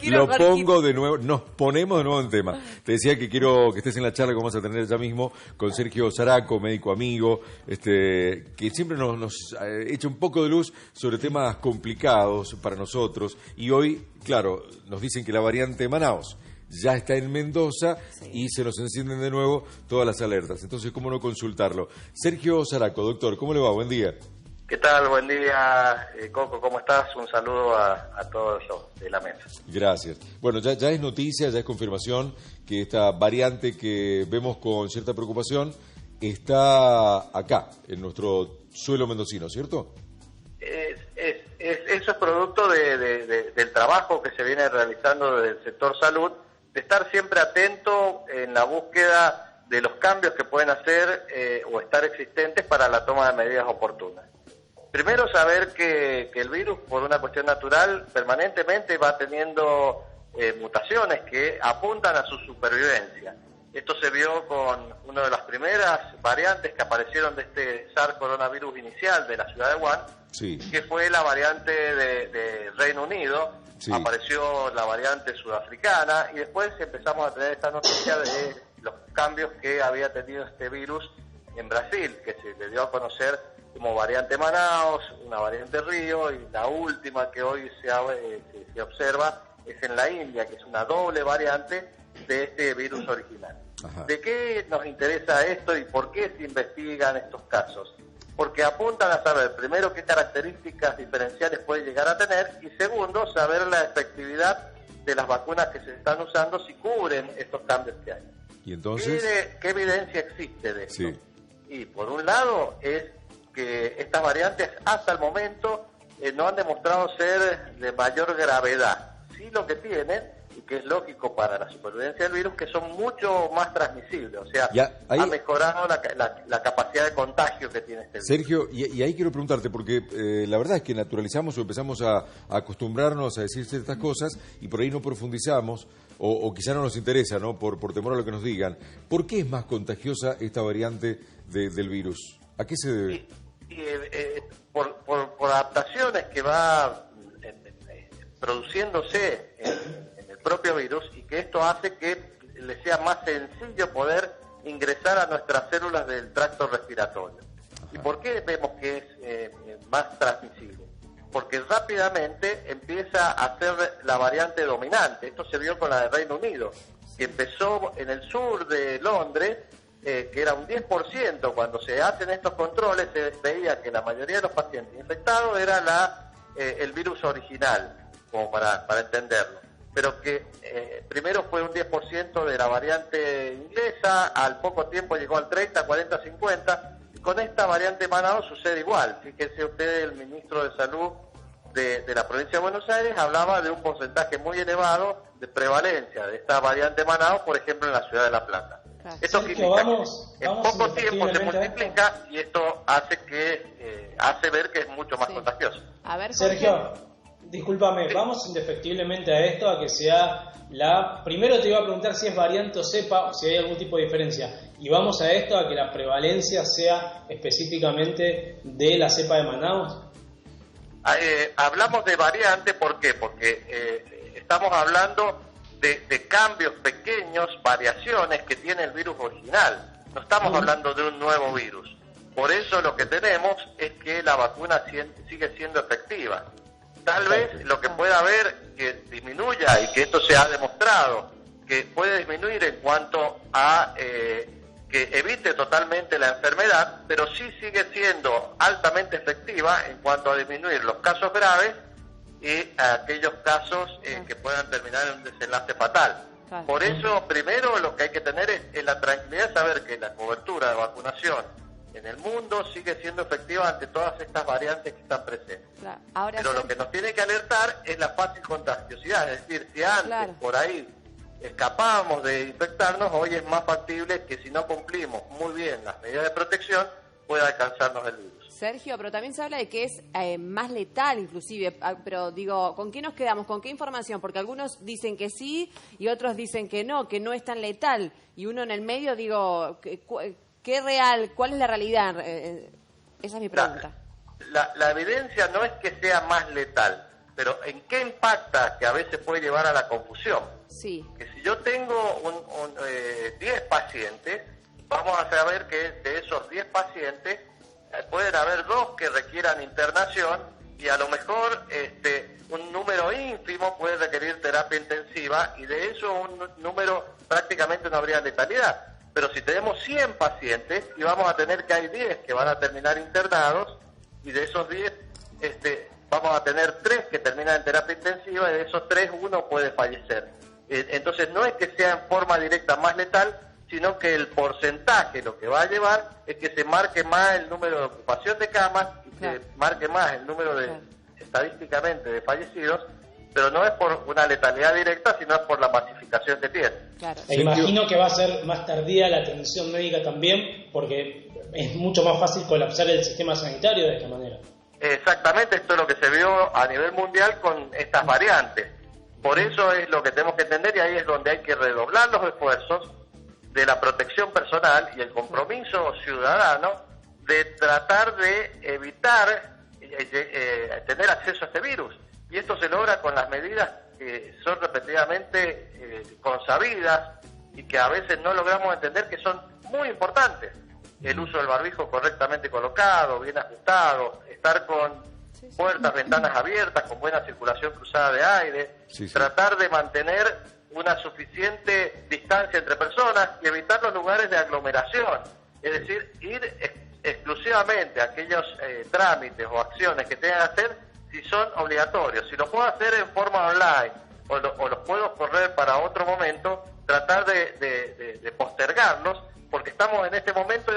Lo pongo de nuevo, nos ponemos de nuevo en tema. Te decía que quiero que estés en la charla que vamos a tener ya mismo con Sergio Zaraco, médico amigo, que siempre nos echa un poco de luz sobre temas complicados para nosotros. Y hoy, claro, nos dicen que la variante Manaos ya está en Mendoza, sí, y se nos encienden de nuevo todas las alertas. Entonces, ¿cómo no consultarlo? Sergio Zaraco, doctor, ¿cómo le va? Buen día. ¿Qué tal? Buen día, Coco, ¿cómo estás? Un saludo a todos los de la mesa. Gracias. Bueno, ya es noticia, ya es confirmación que esta variante que vemos con cierta preocupación está acá, en nuestro suelo mendocino, ¿cierto? Eso es producto del trabajo que se viene realizando desde el sector salud, de estar siempre atento en la búsqueda de los cambios que pueden hacer o estar existentes para la toma de medidas oportunas. Primero, saber que el virus, por una cuestión natural, permanentemente va teniendo mutaciones que apuntan a su supervivencia. Esto se vio con una de las primeras variantes que aparecieron de este SARS coronavirus inicial de la ciudad de Wuhan, sí, que fue la variante de Reino Unido. Sí. Apareció la variante sudafricana y después empezamos a tener esta noticia de los cambios que había tenido este virus en Brasil, que se le dio a conocer como variante Manaos, una variante Río, y la última que hoy se observa es en la India, que es una doble variante de este virus original. Ajá. ¿De qué nos interesa esto y por qué se investigan estos casos? Porque apuntan a saber, primero, qué características diferenciales puede llegar a tener, y segundo, saber la efectividad de las vacunas que se están usando si cubren estos cambios que hay. ¿Y entonces? ¿Qué evidencia existe de esto? Sí. Y por un lado es que estas variantes hasta el momento no han demostrado ser de mayor gravedad. Sí, lo que tienen, y que es lógico para la supervivencia del virus, que son mucho más transmisibles, o sea, ha mejorado la capacidad de contagio que tiene este virus. Sergio, y ahí quiero preguntarte, porque la verdad es que naturalizamos o empezamos a acostumbrarnos a decir ciertas cosas y por ahí no profundizamos, o quizá no nos interesa, ¿no? Por temor a lo que nos digan. ¿Por qué es más contagiosa esta variante del virus? ¿A qué se debe? Por adaptaciones que va produciéndose en el propio virus, y que esto hace que le sea más sencillo poder ingresar a nuestras células del tracto respiratorio. Ajá. ¿Y por qué vemos que es más transmisible? Porque rápidamente empieza a ser la variante dominante. Esto se vio con la de Reino Unido, que empezó en el sur de Londres, que era un 10%. Cuando se hacen estos controles se veía que la mayoría de los pacientes infectados era el virus original, como para entenderlo, pero que primero fue un 10% de la variante inglesa, al poco tiempo llegó al 30, 40, 50, y con esta variante Manaos sucede igual. Fíjense ustedes, el ministro de Salud de la provincia de Buenos Aires hablaba de un porcentaje muy elevado de prevalencia de esta variante Manaos, por ejemplo, en la ciudad de La Plata. Esto significa que en poco tiempo se multiplica, y esto hace ver que es mucho más contagioso. A ver, Sergio, discúlpame, vamos indefectiblemente a esto, a que sea primero te iba a preguntar si es variante o cepa, o si hay algún tipo de diferencia, y vamos a esto, a que la prevalencia sea específicamente de la cepa de Manaus. Hablamos de variante, ¿por qué? Porque estamos hablando de cambios pequeños, variaciones que tiene el virus original. No estamos hablando de un nuevo virus. Por eso lo que tenemos es que la vacuna sigue siendo efectiva. Tal vez lo que pueda haber que disminuya, y que esto se ha demostrado, que puede disminuir en cuanto a que evite totalmente la enfermedad, pero sí sigue siendo altamente efectiva en cuanto a disminuir los casos graves y aquellos casos que puedan terminar en un desenlace fatal. Por eso, primero, lo que hay que tener es la tranquilidad de saber que la cobertura de vacunación en el mundo sigue siendo efectiva ante todas estas variantes que están presentes. Pero lo que nos tiene que alertar es la fácil contagiosidad, es decir, si antes por ahí escapábamos de infectarnos, hoy es más factible que si no cumplimos muy bien las medidas de protección, pueda alcanzarnos el virus. Sergio, pero también se habla de que es más letal inclusive, pero digo, ¿con qué nos quedamos? ¿Con qué información? Porque algunos dicen que sí y otros dicen que no es tan letal, y uno en el medio, digo, ¿qué real? ¿Cuál es la realidad? Esa es mi pregunta. La evidencia no es que sea más letal. pero ¿en qué impacta? Que a veces puede llevar a la confusión. Sí. Que si yo tengo 10 pacientes, vamos a saber que de esos 10 pacientes pueden haber 2 que requieran internación y a lo mejor un número ínfimo puede requerir terapia intensiva y de eso un número prácticamente no habría letalidad. Pero si tenemos 100 pacientes y vamos a tener que hay 10 que van a terminar internados y de esos 10 vamos a tener 3 que terminan en terapia intensiva y de esos 3 uno puede fallecer. Entonces no es que sea en forma directa más letal, sino que el porcentaje lo que va a llevar es que se marque más el número de ocupación de camas y que marque más el número de estadísticamente de fallecidos, pero no es por una letalidad directa, sino es por la masificación que tiene. Claro. E imagino que va a ser más tardía la atención médica también, porque es mucho más fácil colapsar el sistema sanitario de esta manera. Exactamente, esto es lo que se vio a nivel mundial con estas variantes. Por eso es lo que tenemos que entender y ahí es donde hay que redoblar los esfuerzos de la protección personal y el compromiso ciudadano de tratar de evitar tener acceso a este virus. Y esto se logra con las medidas que son repetidamente consabidas y que a veces no logramos entender que son muy importantes. El uso del barbijo correctamente colocado, bien ajustado, estar con puertas, ventanas abiertas, con buena circulación cruzada de aire, tratar de mantener una suficiente distancia entre personas y evitar los lugares de aglomeración. Es decir, ir exclusivamente a aquellos trámites o acciones que tengan que hacer si son obligatorios. Si los puedo hacer en forma online o los puedo correr para otro momento, tratar de postergarlos, porque estamos en este momento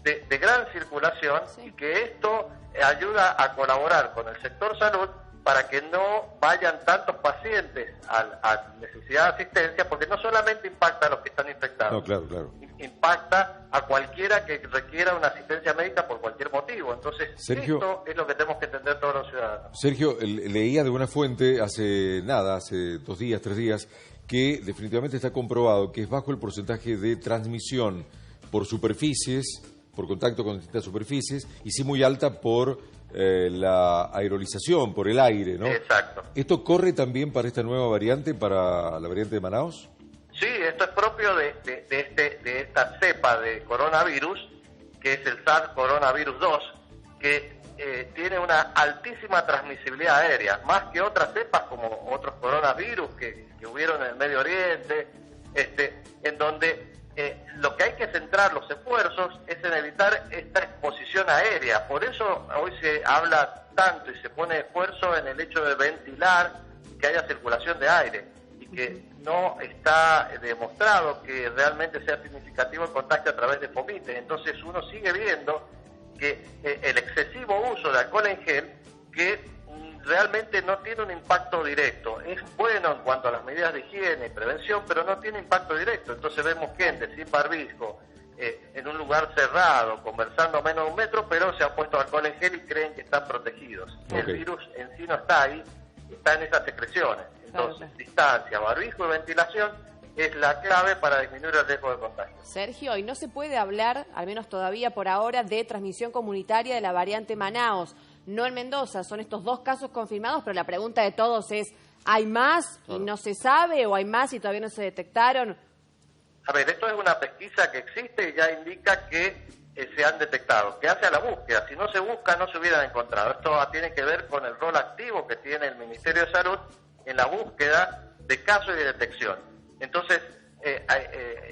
de gran circulación y que esto ayuda a colaborar con el sector salud para que no vayan tantos pacientes a necesidad de asistencia, porque no solamente impacta a los que están infectados, no, claro. Impacta a cualquiera que requiera una asistencia médica por cualquier motivo. Entonces, Sergio, esto es lo que tenemos que entender todos los ciudadanos. Sergio, leía de una fuente hace 2 días, 3 días, que definitivamente está comprobado que es bajo el porcentaje de transmisión por superficies, por contacto con distintas superficies, y sí muy alta por la aerolización, por el aire, ¿no? Exacto. ¿Esto corre también para esta nueva variante, para la variante de Manaus? Sí, esto es propio de esta cepa de coronavirus, que es el SARS coronavirus 2, que tiene una altísima transmisibilidad aérea, más que otras cepas como otros coronavirus que hubieron en el Medio Oriente, en donde lo que hay que centrar los esfuerzos es en evitar esta exposición aérea. Por eso hoy se habla tanto y se pone esfuerzo en el hecho de ventilar, que haya circulación de aire, y que no está demostrado que realmente sea significativo el contagio a través de fomites. Entonces uno sigue viendo que el excesivo uso de alcohol en gel, que realmente no tiene un impacto directo. Es bueno en cuanto a las medidas de higiene y prevención, pero no tiene impacto directo. Entonces vemos gente sin barbijo, en un lugar cerrado, conversando a menos de 1 metro, pero se han puesto alcohol en gel y creen que están protegidos. Okay. El virus en sí no está ahí, está en esas secreciones. Entonces, distancia, barbijo y ventilación es la clave para disminuir el riesgo de contagio. Sergio, y no se puede hablar, al menos todavía por ahora, de transmisión comunitaria de la variante Manaus. No en Mendoza, son estos 2 casos confirmados, pero la pregunta de todos es, ¿hay más y no se sabe o hay más y todavía no se detectaron? A ver, esto es una pesquisa que existe y ya indica que se han detectado, que hace a la búsqueda. Si no se busca, no se hubieran encontrado. Esto tiene que ver con el rol activo que tiene el Ministerio de Salud en la búsqueda de casos y de detección. Entonces,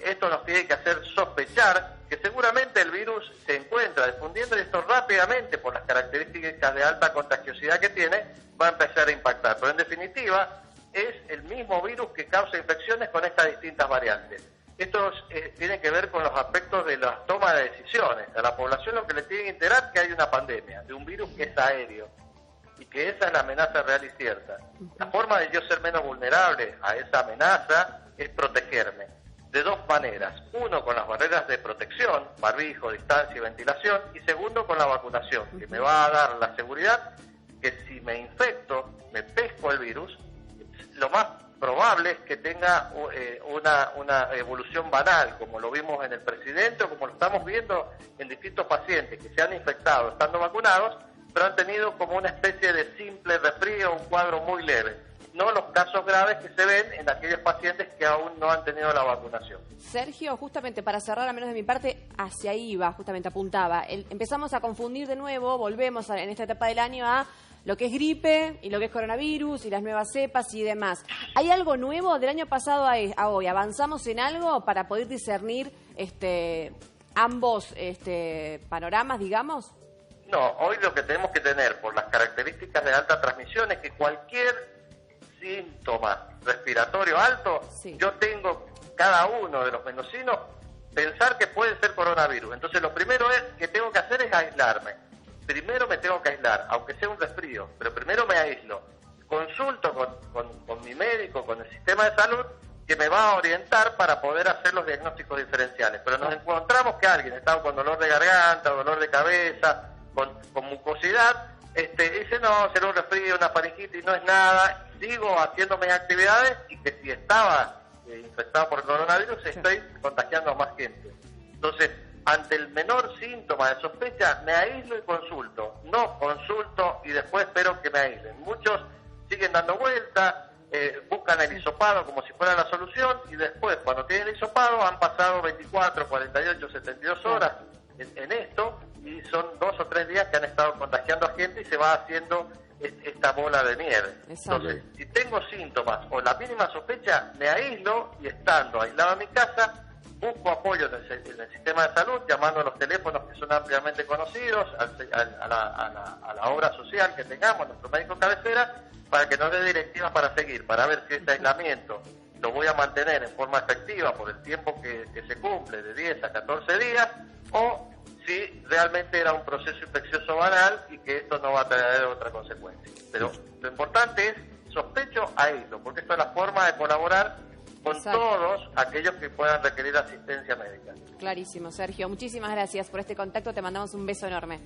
esto nos tiene que hacer sospechar que seguramente el virus se encuentra difundiendo esto rápidamente por las características de alta contagiosidad que tiene, va a empezar a impactar. Pero en definitiva, es el mismo virus que causa infecciones con estas distintas variantes. Esto tiene que ver con los aspectos de la toma de decisiones. A la población lo que le tiene que enterar es que hay una pandemia de un virus que es aéreo y que esa es la amenaza real y cierta. La forma de yo ser menos vulnerable a esa amenaza es protegerme de 2 maneras. 1, con las barreras de protección, barbijo, distancia y ventilación, y 2, con la vacunación, que me va a dar la seguridad que si me infecto, me pesco el virus, lo más probable es que tenga una evolución banal, como lo vimos en el presidente o como lo estamos viendo en distintos pacientes que se han infectado estando vacunados, pero han tenido como una especie de simple resfrío, un cuadro muy leve. No los casos graves que se ven en aquellos pacientes que aún no han tenido la vacunación. Sergio, justamente para cerrar, al menos de mi parte, hacia ahí iba, justamente apuntaba. Empezamos a confundir de nuevo, volvemos en esta etapa del año a lo que es gripe y lo que es coronavirus y las nuevas cepas y demás. ¿Hay algo nuevo del año pasado a hoy? ¿Avanzamos en algo para poder discernir ambos panoramas, digamos? No, hoy lo que tenemos que tener por las características de alta transmisión es que cualquier síntoma respiratorio alto, sí, yo tengo cada uno de los mendocinos pensar que puede ser coronavirus. Entonces lo primero que tengo que hacer es aislarme. Primero me tengo que aislar, aunque sea un resfrío, pero primero me aíslo. Consulto con mi médico, con el sistema de salud, que me va a orientar para poder hacer los diagnósticos diferenciales. Pero nos encontramos que alguien está con dolor de garganta, dolor de cabeza, con mucosidad, dice, no, será un resfrío, una faringitis, no es nada. Sigo haciendo mis actividades y que si estaba infectado por coronavirus, estoy contagiando a más gente. Entonces, ante el menor síntoma de sospecha, me aíslo y consulto. No consulto y después espero que me aíslen. Muchos siguen dando vuelta, buscan el hisopado como si fuera la solución y después, cuando tienen el hisopado, han pasado 24, 48, 72 horas en esto y son 2 o 3 días que han estado contagiando a gente y se va haciendo esta bola de nieve. Exacto. Entonces, si tengo síntomas o la mínima sospecha, me aíslo y estando aislado en mi casa, busco apoyo en el sistema de salud, llamando a los teléfonos que son ampliamente conocidos, a la obra social que tengamos, nuestro médico cabecera, para que nos dé directivas para seguir, para ver si este aislamiento lo voy a mantener en forma efectiva por el tiempo que se cumple, de 10 a 14 días, o si realmente era un proceso infeccioso banal y que esto no va a traer otra consecuencia. Pero lo importante es, sospecho, aíslo, porque esta es la forma de colaborar con todos aquellos que puedan requerir asistencia médica. Clarísimo, Sergio. Muchísimas gracias por este contacto. Te mandamos un beso enorme.